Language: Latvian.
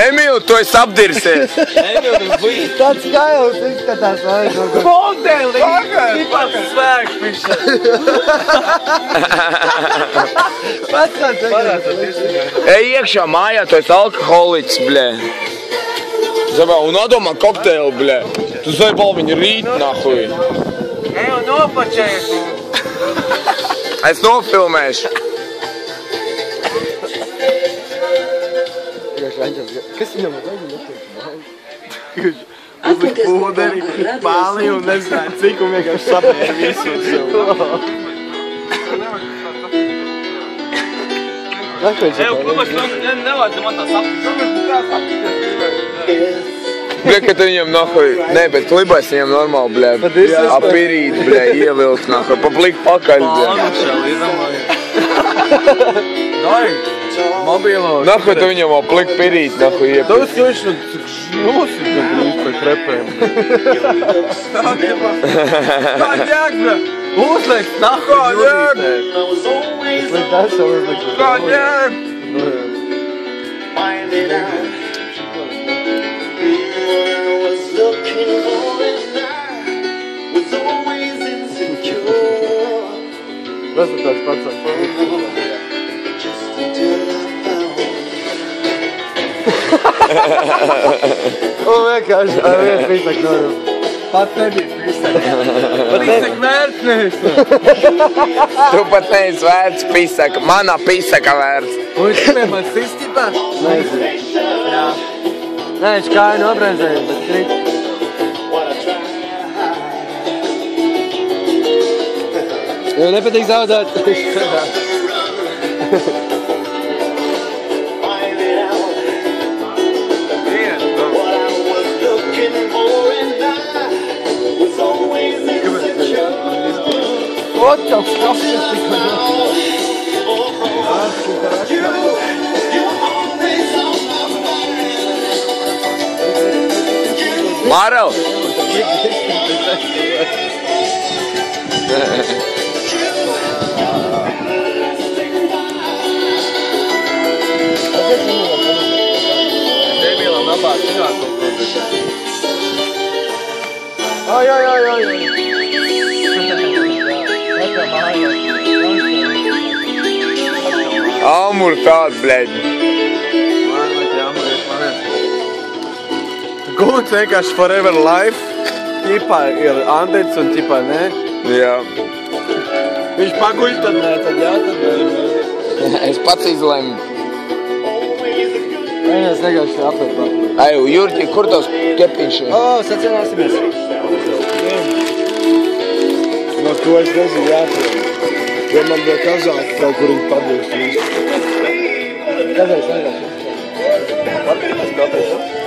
Emīl, tu esi apdirsies! Tāds skaļs izskatās, vai kaut ko. Modeli! Pats svēks, pišķi! Pats tāds Ej iekšā mājā, tu esi alkoholiķis, bļē. Zabā, un nodomā kokteili, bļē. Tu zai bal viņu rīt, nahuj. Ej, un nopačēs! Es nofilmēšu. Kas viņam vajag? Uzlikt Pūderi, pāli un nezināju cik un vienkārši sapēja visu uz sev. Ej, klubaši, nevajag man tā sapīt. Bļē, ka tu viņam nahuj. Nē, bet klibais viņam normāli, bļē. Apirīt, bļē, ievilkt, nahuj. Paplikt pakaļ, bļē. Pānušā, izamāja. Dai, mobilo. Nahuj, tu viņam aplikt pirīt, nahuj, iepirīt. Tas jau viņš nosit gan pēc repēm. Kā ģēk, bļē? Uzliek, nahuj, jūrītē. Uzliek tas jau uzliek. Kā ģēk? Tas ir tāds pats. Un vienkārši ar vienu pīsaku norumu. Pat nebija pīsaka. Pat pīsaka vērts neesmu. Tu pat neesi vērts pīsaka. Manā pīsaka vērts. Un viņš vienmēr man sistipā? Nezinu. Jā. Nē, viņš kāju nobrēzēja, bet krīt. Jo nepatīk zaudēt. What the fuck is this? Mārel! Emīlam labāk zināt kaut ko. Ai. Amur tād, bļeģi. Man vai te amuriet manēs. Guns vienkārši forever life. Ķipā ir Andets un ķipā nē. Jā. Viņš paguļ, tad nē, tad jā, tad nē. Es pats izlēmu. Es vienkārši apvērtu. Ai, Jurti, kur tavs kepiņš ir? O, sacināsimies. No to es nezinu jāatver. Ja man bija kazāk, kaut kur viņi padūst visu. Kāpēc? Kāpēc?